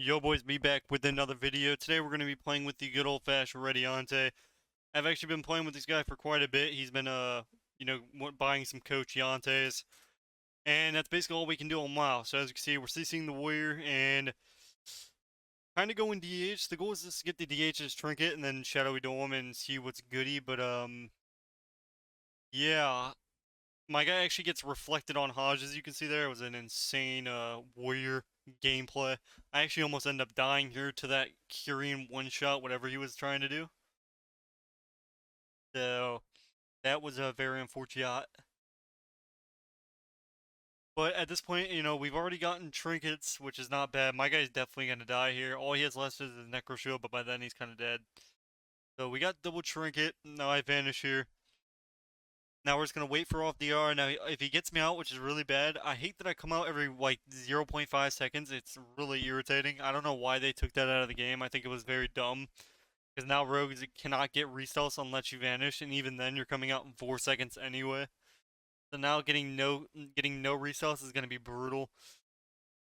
Yo boys, me back with another video. Today we're going to be playing with the good old-fashioned Radiante. I've actually been playing with this guy for quite a bit. He's been, buying some Coach Yantes. And that's basically all we can do on WoW. So as you can see, we're CCing the Warrior and kind of going DH. The goal is just to get the DH's Trinket and then Shadowy Dome and see what's goody. But, yeah. My guy actually gets reflected on Hodge, as you can see there. It was an insane, Warrior gameplay. I actually almost ended up dying here to that Kyrian one-shot, whatever he was trying to do. So, that was very unfortunate. But at this point, we've already gotten trinkets, which is not bad. My guy's definitely going to die here. All he has left is his Necro Shield, but by then he's kind of dead. So we got double trinket. Now I vanish here. Now we're just going to wait for off DR. Now, if he gets me out, which is really bad, I hate that I come out every, 0.5 seconds. It's really irritating. I don't know why they took that out of the game. I think it was very dumb. Because now rogues cannot get restarts unless you vanish, and even then you're coming out in 4 seconds anyway. So now getting no restarts is going to be brutal.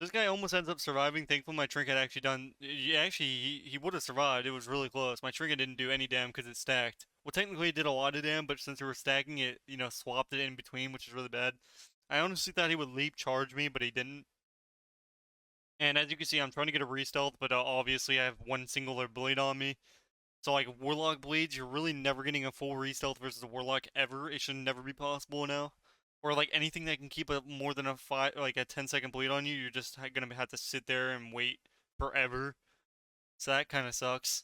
This guy almost ends up surviving. Thankfully, my trinket actually done. He would have survived. It was really close. My trinket didn't do any damage because it stacked. Well, technically, it did a lot of damage, but since we were stacking it, swapped it in between, which is really bad. I honestly thought he would leap charge me, but he didn't. And as you can see, I'm trying to get a re-stealth, but obviously I have one singular bleed on me. So like Warlock bleeds, you're really never getting a full re-stealth versus a Warlock ever. It should never be possible now. Or like anything that can keep a more than a 10-second bleed on you, you're just gonna have to sit there and wait forever. So that kind of sucks.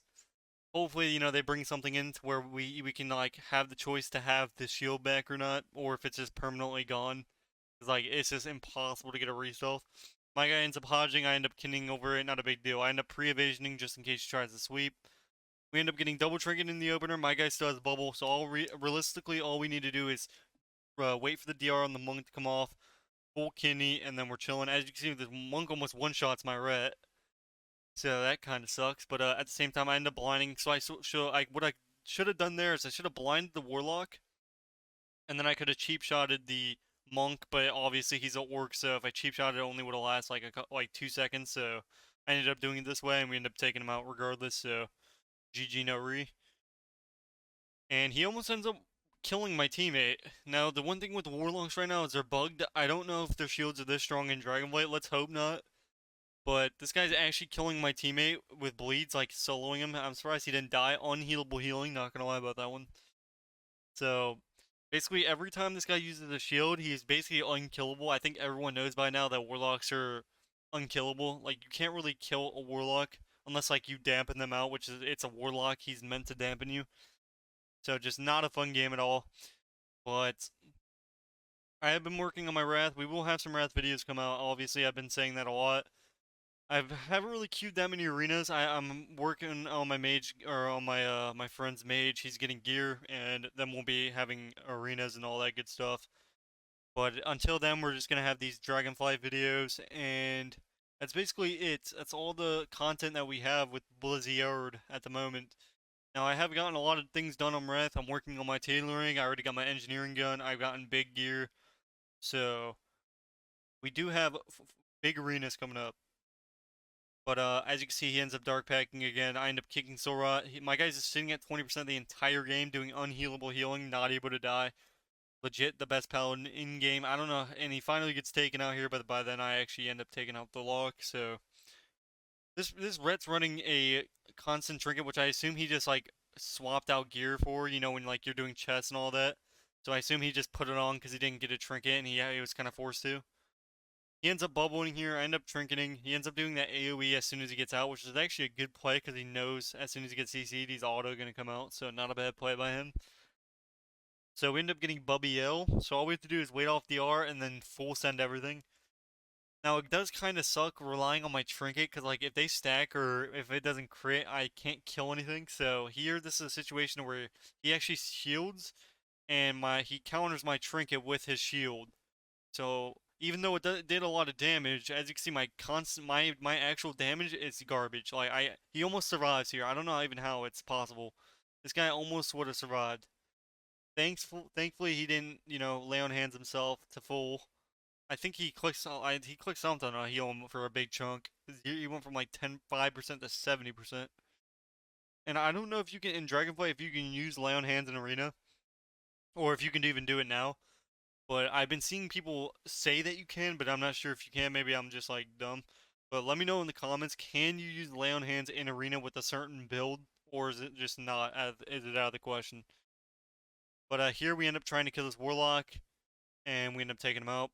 Hopefully, they bring something in to where we can like have the choice to have the shield back or not, or if it's just permanently gone. Cause like it's just impossible to get a re-stealth. My guy ends up hodging, I end up kinning over it, not a big deal. I end up pre-evasioning just in case he tries to sweep. We end up getting double trinket in the opener. My guy still has bubble, so realistically, all we need to do is wait for the DR on the monk to come off, full kidney, and then we're chilling. As you can see, the monk almost one-shots my ret, so that kind of sucks. But at the same time, I end up blinding. So what I should have done there is I should have blinded the Warlock, and then I could have cheap shotted the monk. But obviously he's an orc, so if I cheap shot it, only would have lasted like 2 seconds. So I ended up doing it this way, and we ended up taking him out regardless. So GG no re. And he almost ends up killing my teammate. Now, the one thing with the Warlocks right now is they're bugged. I don't know if their shields are this strong in Dragonblight. Let's hope not. But this guy's actually killing my teammate with bleeds, like soloing him. I'm surprised he didn't die. Unhealable healing, not gonna lie about that one. So, basically, every time this guy uses a shield, he's basically unkillable. I think everyone knows by now that Warlocks are unkillable. Like, you can't really kill a Warlock unless, like, you dampen them out, which is, it's a Warlock. He's meant to dampen you. So just not a fun game at all. But I have been working on my Wrath. We will have some Wrath videos come out. Obviously, I've been saying that a lot. I haven't really queued that many arenas. I'm working on my mage, or on my friend's mage. He's getting gear, and then we'll be having arenas and all that good stuff. But until then, we're just gonna have these Dragonfly videos, and that's basically it. That's all the content that we have with Blizzard at the moment. Now, I have gotten a lot of things done on Wrath. I'm working on my tailoring. I already got my engineering gun. I've gotten big gear. So, we do have big arenas coming up. But as you can see, he ends up dark packing again. I end up kicking Sora. My guy's just sitting at 20% the entire game, doing unhealable healing, not able to die. Legit the best paladin in game. I don't know, and he finally gets taken out here, but by then I actually end up taking out the lock. So this Rhett's running a constant trinket, which I assume he just like swapped out gear for. When like you're doing chess and all that. So I assume he just put it on because he didn't get a trinket, and he was kind of forced to. He ends up bubbling here. I end up trinketing. He ends up doing that AoE as soon as he gets out, which is actually a good play because he knows as soon as he gets CC'd, he's auto going to come out. So not a bad play by him. So we end up getting Bubby L. So all we have to do is wait off the R and then full send everything. Now it does kind of suck relying on my trinket because like if they stack or if it doesn't crit, I can't kill anything. So here, this is a situation where he actually shields and he counters my trinket with his shield. So even though it did a lot of damage, as you can see, my actual damage is garbage. Like he almost survives here. I don't know even how it's possible. This guy almost would have survived. Thankfully he didn't, lay on hands himself to full. I think he clicked something on heal him for a big chunk. He went from like 5% to 70%. And I don't know if you can in Dragonflight if you can use lay on hands in arena or if you can even do it now. But I've been seeing people say that you can, but I'm not sure if you can. Maybe I'm just like dumb. But let me know in the comments. Can you use lay on hands in arena with a certain build, or is it just not? Is it out of the question? But here we end up trying to kill this Warlock, and we end up taking him out.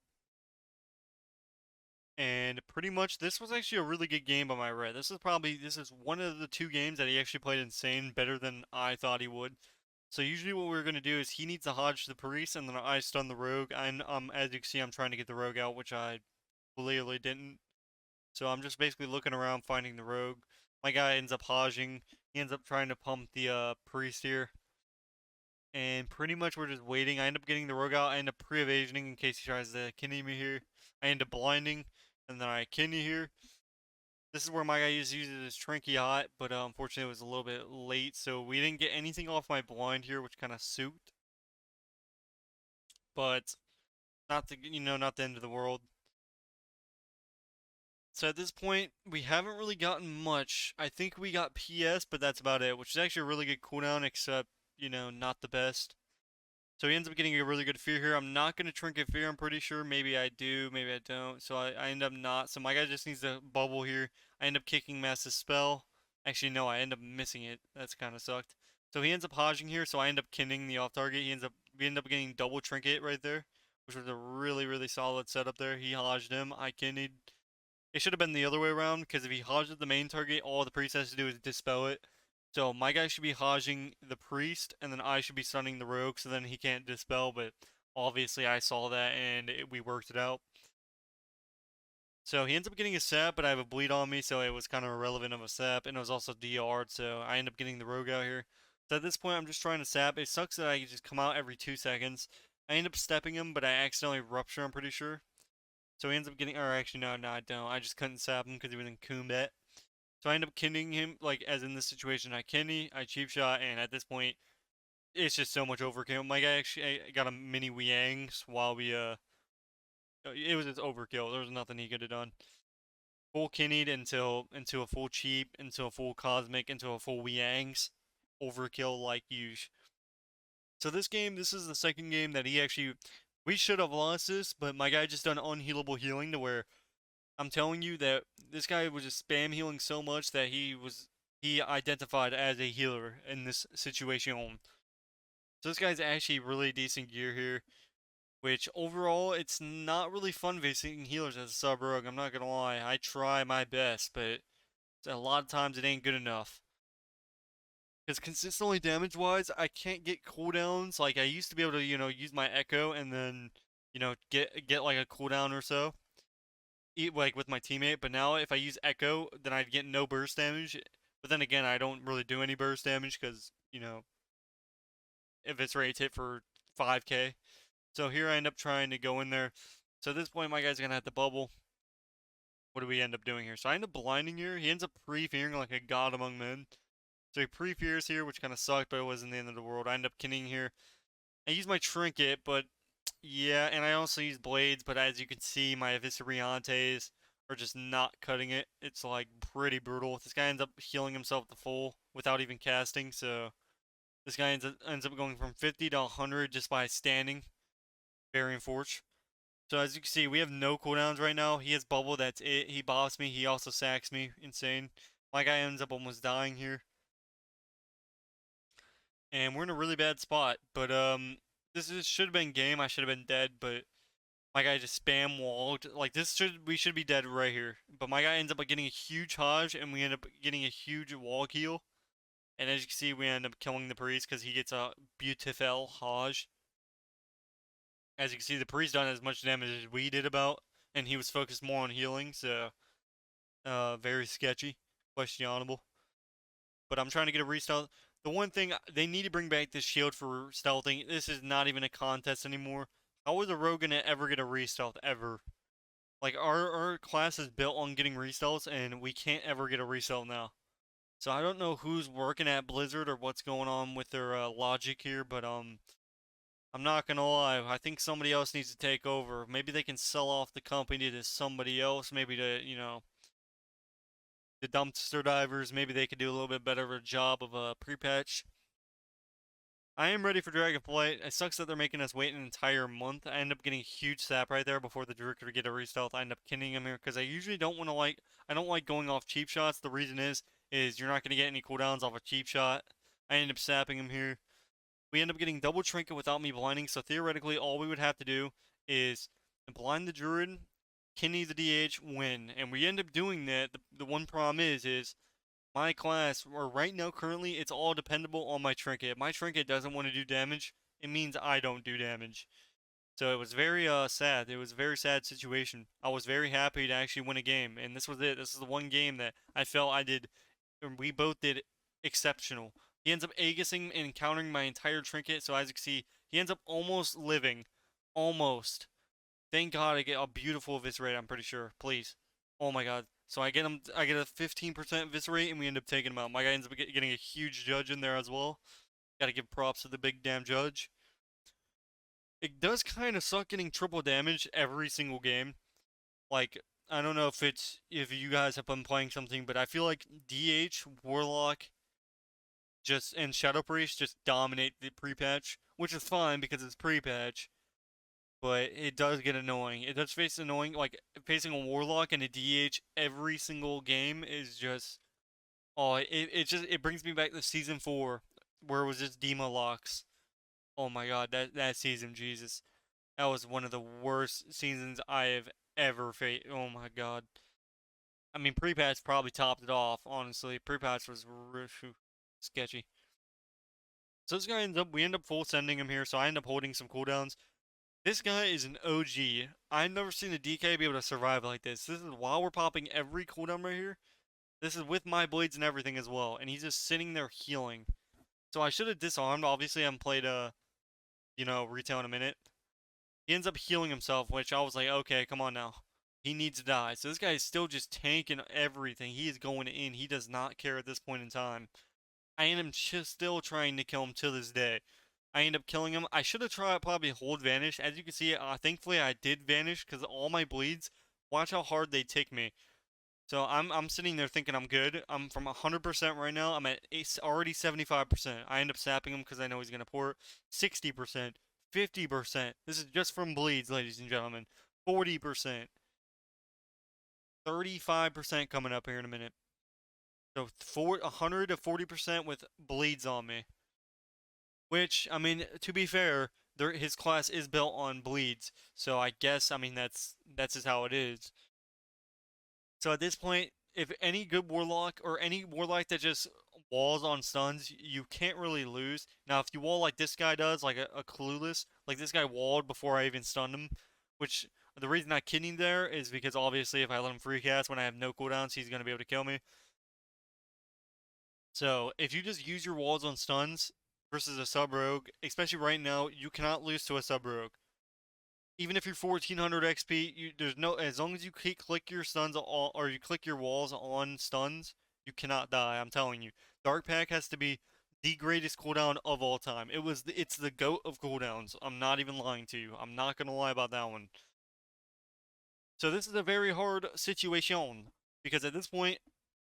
And pretty much, this was actually a really good game by my red. This is one of the two games that he actually played insane better than I thought he would. So usually what we're gonna do is he needs to hodge the priest, and then I stun the rogue. And as you can see, I'm trying to get the rogue out, which I clearly didn't. So I'm just basically looking around finding the rogue. My guy ends up hodging. He ends up trying to pump the priest here. And pretty much we're just waiting. I end up getting the rogue out. I end up pre-evasioning in case he tries to kidney me here. I end up blinding, and then I kidney here. This is where my guy uses his Trinky Hot, but unfortunately it was a little bit late, so we didn't get anything off my blind here, which kind of suit. But not the not the end of the world. So at this point, we haven't really gotten much. I think we got PS, but that's about it, which is actually a really good cooldown, except, not the best. So he ends up getting a really good fear here. I'm not going to trinket fear, I'm pretty sure. Maybe I do, maybe I don't. So I end up not. So my guy just needs to bubble here. I end up kicking Mass's spell. Actually, no, I end up missing it. That's kind of sucked. So he ends up hodging here, so I end up kindling the off target. We end up getting double trinket right there, which was a really, really solid setup there. He hodged him. I kindled. It should have been the other way around, because if he hodges the main target, all the priest has to do is dispel it. So my guy should be hodging the priest, and then I should be stunning the rogue, so then he can't dispel, but obviously I saw that, and we worked it out. So he ends up getting a sap, but I have a bleed on me, so it was kind of irrelevant of a sap, and it was also DR'd, so I end up getting the rogue out here. So at this point, I'm just trying to sap. It sucks that I just come out every 2 seconds. I end up stepping him, but I accidentally rupture, I'm pretty sure. So he ends up getting, or actually, no, I don't. I just couldn't sap him because he was in combat. So I end up kindling him, like, as in this situation, I kidney, I cheap shot, and at this point, it's just so much overkill. My guy actually got a mini Wiangs while it was just overkill. There was nothing he could have done. Full kidneyed into a full cheap, into a full cosmic, into a full Wiangs. Overkill like usual. So this is the second game that we should have lost this, but my guy just done unhealable healing to where I'm telling you that this guy was just spam healing so much that he identified as a healer in this situation. So this guy's actually really decent gear here, which overall it's not really fun facing healers as a sub rogue. I'm not gonna lie, I try my best, but a lot of times it ain't good enough. Because consistently damage wise, I can't get cooldowns. Like I used to be able to, use my echo and then, get like a cooldown or so. Like with my teammate, but now if I use echo, then I'd get no burst damage. But then again, I don't really do any burst damage because, if it's rage hit for 5k. So here I end up trying to go in there. So at this point, my guy's gonna have to bubble. What do we end up doing here? So I end up blinding here. He ends up pre-fearing like a god among men. So he pre-fears here, which kind of sucked, but it wasn't the end of the world. I end up kinning here. I use my trinket, but yeah, and I also use blades, but as you can see, my Visceriantes are just not cutting it. It's like pretty brutal. This guy ends up healing himself to full without even casting, so this guy ends up going from 50 to 100 just by standing. Very unfortunate. So as you can see, we have no cooldowns right now. He has bubble, that's it. He bops me, he also sacks me. Insane. My guy ends up almost dying here. And we're in a really bad spot. But should have been game. I should have been dead, but my guy just spam walled. Like we should be dead right here. But my guy ends up getting a huge hodge, and we end up getting a huge wall kill. And as you can see, we end up killing the priest because he gets a beautiful hodge. As you can see, the priest done as much damage as we did about, and he was focused more on healing, so very sketchy, questionable. But I'm trying to get a restart. The one thing, they need to bring back this shield for stealthing. This is not even a contest anymore. How is a rogue gonna ever get a restealth ever? Like our class is built on getting restelts, and we can't ever get a restealth now. So I don't know who's working at Blizzard or what's going on with their logic here, but I'm not gonna lie, I think somebody else needs to take over. Maybe they can sell off the company to somebody else, maybe to, the dumpster divers, maybe they could do a little bit better of a job of a pre-patch. I am ready for Dragonflight. It sucks that they're making us wait an entire month. I end up getting a huge sap right there before the Druid could get a restealth. I end up killing him here because I usually don't want to I don't like going off cheap shots. The reason is you're not going to get any cooldowns off a cheap shot. I end up sapping him here. We end up getting double trinket without me blinding, so theoretically all we would have to do is blind the Druid, kidney the DH, win. And we end up doing that. The one problem is my class, or right now currently, it's all dependable on my trinket. If my trinket doesn't want to do damage, it means I don't do damage. So it was very sad. It was a very sad situation. I was very happy to actually win a game, and this was it. This is the one game that I felt we both did exceptional. He ends up Aegising and countering my entire trinket, so as you can see, he ends up almost living. Almost. Thank God I get a beautiful Eviscerate, I'm pretty sure. Please. Oh my God. So I get a 15% Eviscerate, and we end up taking him out. My guy ends up getting a huge judge in there as well. Gotta give props to the big damn judge. It does kind of suck getting triple damage every single game. Like, I don't know if you guys have been playing something, but I feel like DH, Warlock, and Shadow Priest just dominate the pre-patch, which is fine because it's pre-patch. But it does get annoying. It does face annoying, like, facing a Warlock and a DH every single game is just, oh, it brings me back to Season 4, where it was just Demo locks. Oh my God, that season, Jesus. That was one of the worst seasons I have ever faced. Oh my God. I mean, pre-patch probably topped it off, honestly. Pre-patch was sketchy. So this guy we end up full sending him here, so I end up holding some cooldowns. This guy is an OG. I've never seen a DK be able to survive like this. This is while we're popping every cooldown right here. This is with my blades and everything as well, and he's just sitting there healing. So I should have disarmed. Obviously, I haven't played retail in a minute. He ends up healing himself, which I was like, okay, come on now. He needs to die. So this guy is still just tanking everything. He is going in. He does not care at this point in time. I am still trying to kill him to this day. I end up killing him. I should have tried probably hold vanish. As you can see, thankfully I did vanish because all my bleeds. Watch how hard they tick me. So I'm sitting there thinking I'm good. I'm from 100% right now. I'm at already 75%. I end up sapping him because I know he's gonna port. 60%, 50%. This is just from bleeds, ladies and gentlemen. 40%, 35% coming up here in a minute. So 100 to 40% with bleeds on me. Which, I mean, to be fair, his class is built on bleeds. So I guess, I mean, that's just how it is. So at this point, if any good Warlock or any Warlock that just walls on stuns, you can't really lose. Now, if you wall like this guy does, like a Clueless, like this guy walled before I even stunned him, which the reason I kidding there is because obviously if I let him free cast when I have no cooldowns, he's going to be able to kill me. So if you just use your walls on stuns versus a sub rogue, especially right now, you cannot lose to a sub rogue. Even if you're 1400 XP, there's no, as long as you click your stuns or you click your walls on stuns, you cannot die. I'm telling you, Dark Pack has to be the greatest cooldown of all time. It's the GOAT of cooldowns. I'm not even lying to you. I'm not gonna lie about that one. So this is a very hard situation because at this point,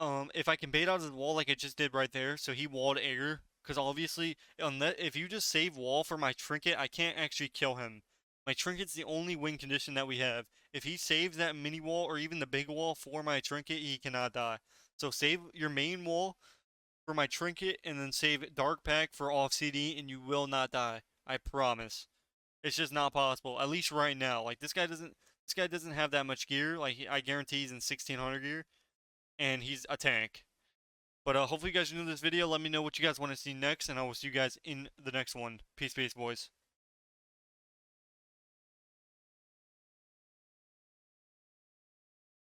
if I can bait out his wall like I just did right there, so he walled air, because obviously, if you just save wall for my trinket, I can't actually kill him. My trinket's the only win condition that we have. If he saves that mini wall or even the big wall for my trinket, he cannot die. So save your main wall for my trinket and then save Dark Pack for off CD and you will not die. I promise. It's just not possible. At least right now. Like this guy doesn't have that much gear. Like I guarantee he's in 1600 gear and he's a tank. But hopefully you guys enjoyed this video. Let me know what you guys want to see next and I will see you guys in the next one. Peace, boys.